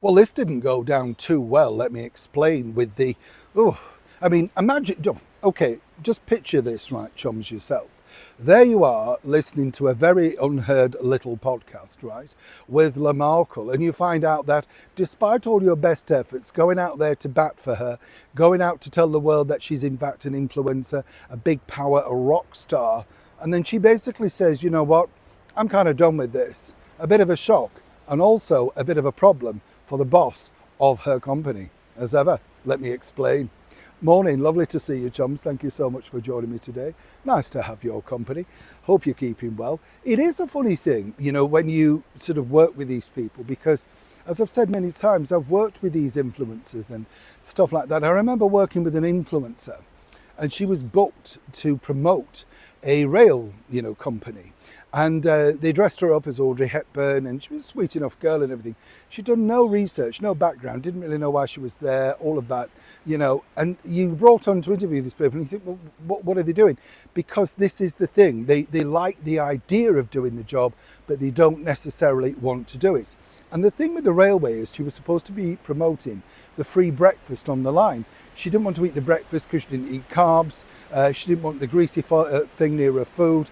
Well, this didn't go down too well, let me explain, with the, oh, I mean, imagine, okay, just picture this, right, chums, yourself. There you are listening to a very unheard little podcast, right, with Lamarckle, and you find out that despite all your best efforts, going out there to bat for her, going out to tell the world that she's in fact an influencer, a big power, a rock star, and then she basically says, you know what, I'm kind of done with this. A bit of a shock, and also a bit of a problem for the boss of her company. As ever, let me explain. Morning, lovely to see you, chums. Thank you so much for joining me today. Nice to have your company. Hope you're keeping well. It is a funny thing, you know, when you sort of work with these people, because as I've said many times, I've worked with these influencers and stuff like that. I remember working with an influencer, and she was booked to promote a rail, company. And they dressed her up as Audrey Hepburn, and she was a sweet enough girl and everything. She'd done no research, no background, didn't really know why she was there, all of that, And you brought on to interview these people, and you think, well, what are they doing? Because this is the thing. They like the idea of doing the job, but they don't necessarily want to do it. And the thing with the railway is she was supposed to be promoting the free breakfast on the line. She didn't want to eat the breakfast because she didn't eat carbs. She didn't want the greasy thing near her food.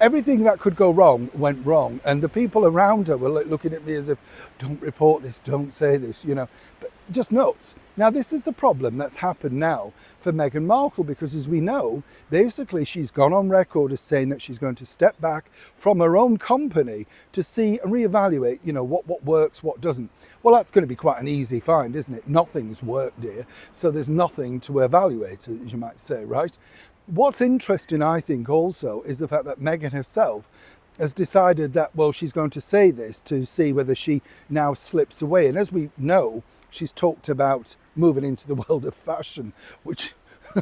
Everything that could go wrong went wrong, and the people around her were looking at me as if, don't report this, don't say this, but just nuts. Now, this is the problem that's happened now for Meghan Markle, because as we know, basically she's gone on record as saying that she's going to step back from her own company to see and reevaluate, what works, what doesn't. Well, that's going to be quite an easy find, isn't it? Nothing's worked here, so there's nothing to evaluate, as you might say, right? What's interesting, I think, also, is the fact that Meghan herself has decided that, well, she's going to say this to see whether she now slips away. And as we know, she's talked about moving into the world of fashion, which, I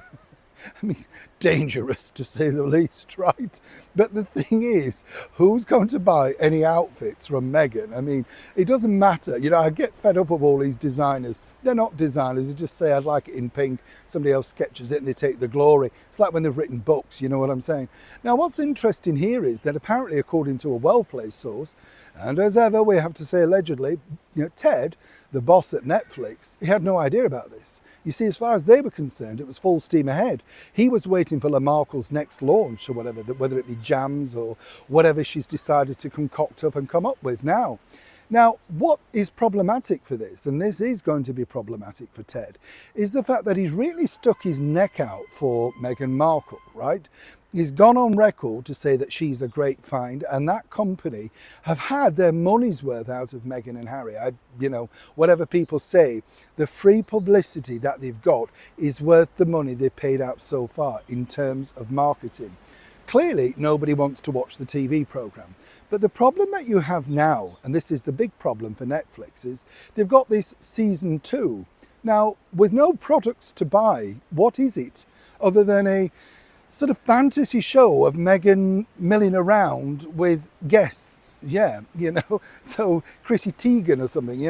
mean, dangerous to say the least, right? But the thing is, who's going to buy any outfits from Meghan? I mean, it doesn't matter. I get fed up of all these designers. They're not designers. They just say, I'd like it in pink. Somebody else sketches it and they take the glory. It's like when they've written books, you know what I'm saying? Now, what's interesting here is that apparently, according to a well-placed source, and as ever, we have to say allegedly, Ted, the boss at Netflix, he had no idea about this. You see, as far as they were concerned, it was full steam ahead. He was waiting for Lamarckle's next launch or whatever, whether it be jams or whatever she's decided to concoct up and come up with now. Now, what is problematic for this, and this is going to be problematic for Ted, is the fact that he's really stuck his neck out for Meghan Markle, right? He's gone on record to say that she's a great find, and that company have had their money's worth out of Meghan and Harry. Whatever people say, the free publicity that they've got is worth the money they've paid out so far in terms of marketing. Clearly, nobody wants to watch the TV program. But the problem that you have now, and this is the big problem for Netflix, is they've got this season 2. Now, with no products to buy, what is it other than a sort of fantasy show of Meghan milling around with guests? Yeah, so Chrissy Teigen or something,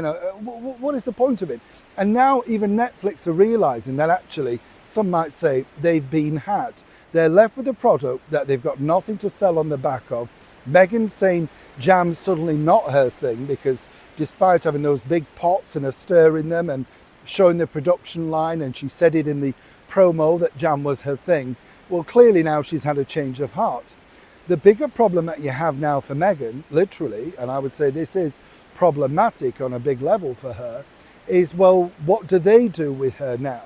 what is the point of it? And now even Netflix are realizing that actually, some might say, they've been had. They're left with a product that they've got nothing to sell on the back of. Meghan's saying jam's suddenly not her thing, because despite having those big pots and a stir in them and showing the production line, and she said it in the promo that jam was her thing, well, clearly now she's had a change of heart. The bigger problem that you have now for Meghan, literally, and I would say this is problematic on a big level for her, is, well, what do they do with her now?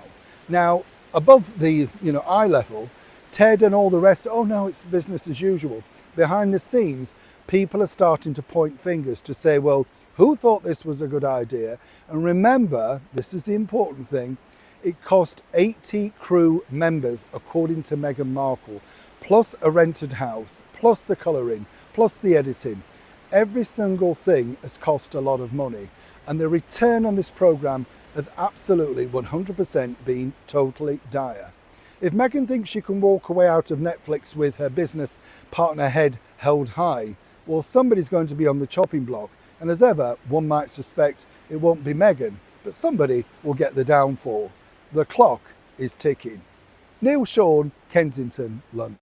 Now, above the eye level, Ted and all the rest, oh no, it's business as usual. Behind the scenes, people are starting to point fingers to say, well, who thought this was a good idea? And remember, this is the important thing, it cost 80 crew members, according to Meghan Markle, plus a rented house, plus the colouring, plus the editing. Every single thing has cost a lot of money. And the return on this programme has absolutely 100% been totally dire. If Meghan thinks she can walk away out of Netflix with her business partner head held high, well, somebody's going to be on the chopping block. And as ever, one might suspect it won't be Meghan, but somebody will get the downfall. The clock is ticking. Neil Sean, Kensington, London.